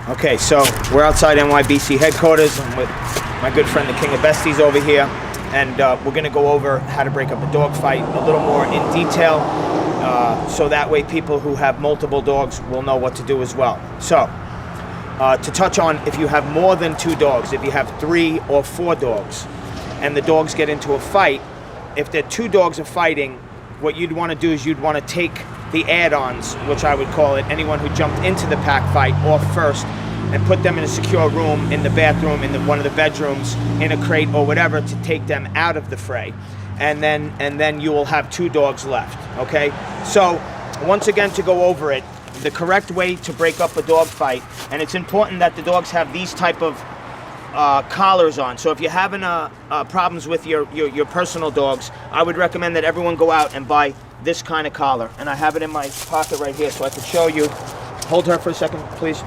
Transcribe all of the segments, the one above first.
Okay, so we're outside NYBC headquarters. I'm with my good friend, the King of Besties over here, and we're gonna go over how to break up a dog fight a little more in detail, so that way people who have multiple dogs will know what to do as well. So, to touch on, if you have more than 2 dogs, if you have 3 or 4 dogs, and the dogs get into a fight, if the 2 dogs are fighting, what you'd wanna do is you'd wanna take the add-ons, which I would call it, anyone who jumped into the pack fight off first, and put them in a secure room, in the bathroom, in one of the bedrooms, in a crate or whatever, to take them out of the fray. And then you will have 2 dogs left, okay? So, once again, to go over it, the correct way to break up a dog fight, and it's important that the dogs have these type of collars on. So if you're having problems with your personal dogs, I would recommend that everyone go out and buy this kind of collar. And I have it in my pocket right here so I can show you. Hold her for a second, please.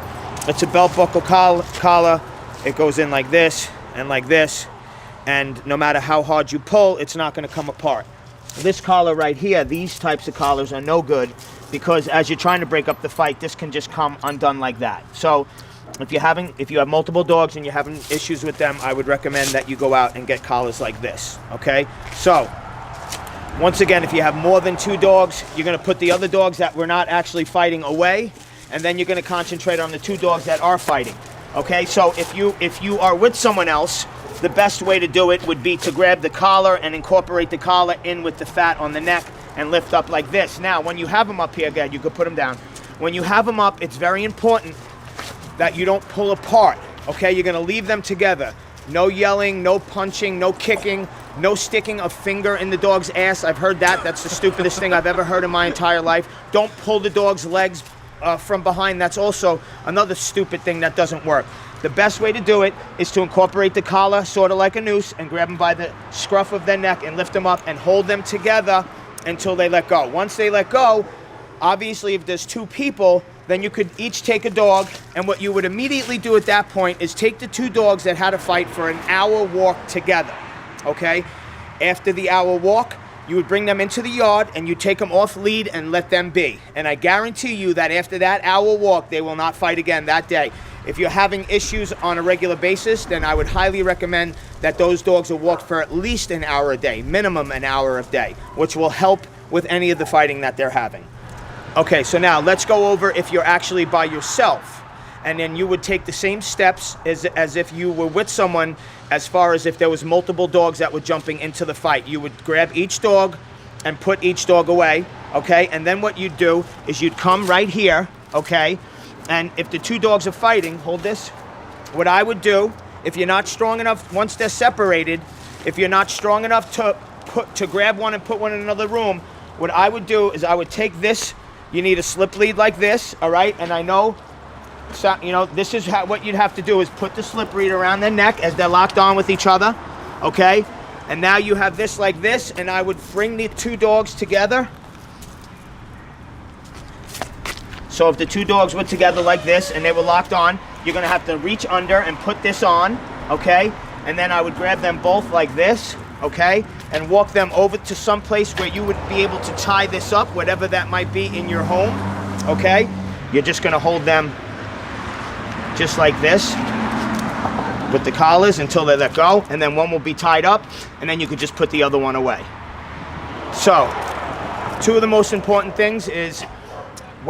It's a belt buckle collar. It goes in like this and like this. And no matter how hard you pull, it's not going to come apart. This collar right here, these types of collars are no good, because as you're trying to break up the fight, this can just come undone like that. So if you have multiple dogs and you're having issues with them, I would recommend that you go out and get collars like this, okay? So, once again, if you have more than 2 dogs, you're gonna put the other dogs that were not actually fighting away, and then you're gonna concentrate on the 2 dogs that are fighting, okay? So if you are with someone else, the best way to do it would be to grab the collar and incorporate the collar in with the fat on the neck and lift up like this. Now, when you have them up here, again, you could put them down. When you have them up, it's very important that you don't pull apart, okay? You're gonna leave them together. No yelling, no punching, no kicking, no sticking a finger in the dog's ass. I've heard that. That's the stupidest thing I've ever heard in my entire life. Don't pull the dog's legs from behind. That's also another stupid thing that doesn't work. The best way to do it is to incorporate the collar, sort of like a noose, and grab them by the scruff of their neck and lift them up and hold them together until they let go. Once they let go, obviously if there's 2 people, then you could each take a dog, and what you would immediately do at that point is take the 2 dogs that had a fight for an hour walk together, okay? After the hour walk, you would bring them into the yard and you take them off lead and let them be. And I guarantee you that after that hour walk, they will not fight again that day. If you're having issues on a regular basis, then I would highly recommend that those dogs are walked for at least an hour a day, minimum an hour a day, which will help with any of the fighting that they're having. Okay, so now let's go over if you're actually by yourself. And then you would take the same steps as if you were with someone, as far as if there was multiple dogs that were jumping into the fight. You would grab each dog and put each dog away, okay? And then what you'd do is you'd come right here, okay? And if the 2 dogs are fighting, hold this. What I would do, if you're not strong enough, once they're separated, if you're not strong enough to grab one and put one in another room, what I would do is I would take this. You need a slip lead like this, all right? And I know, so, you know, this is what you'd have to do is put the slip lead around their neck as they're locked on with each other, okay? And now you have this like this, and I would bring the 2 dogs together. So if the 2 dogs were together like this and they were locked on, you're gonna have to reach under and put this on, okay? And then I would grab them both like this, okay? And walk them over to some place where you would be able to tie this up, whatever that might be in your home, okay? You're just gonna hold them just like this with the collars until they let go, and then one will be tied up, and then you could just put the other one away. So, 2 of the most important things is,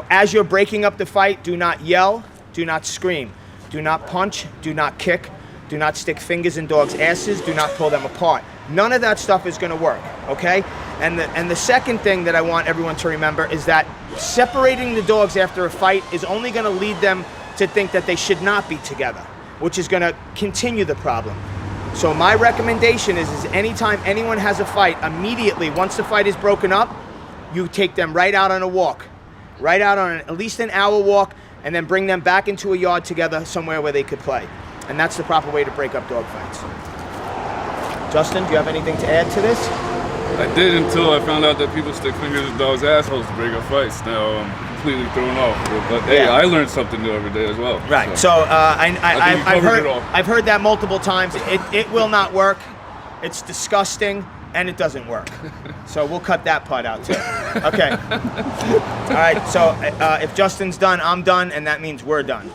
as you're breaking up the fight, do not yell, do not scream, do not punch, do not kick, do not stick fingers in dogs' asses, do not pull them apart. None of that stuff is gonna work, okay? And the second thing that I want everyone to remember is that separating the dogs after a fight is only gonna lead them to think that they should not be together, which is gonna continue the problem. So my recommendation is anytime anyone has a fight, immediately, once the fight is broken up, you take them right out on a walk, right out on at least an hour walk, and then bring them back into a yard together somewhere where they could play. And that's the proper way to break up dog fights. Justin, do you have anything to add to this? I did, until I found out that people stick fingers in dogs' assholes to break up fights. Now I'm completely thrown off. But hey, I learned something new every day as well. Right. So I've heard that multiple times. It will not work. It's disgusting, and it doesn't work. So we'll cut that part out too. Okay. All right. So if Justin's done, I'm done, and that means we're done.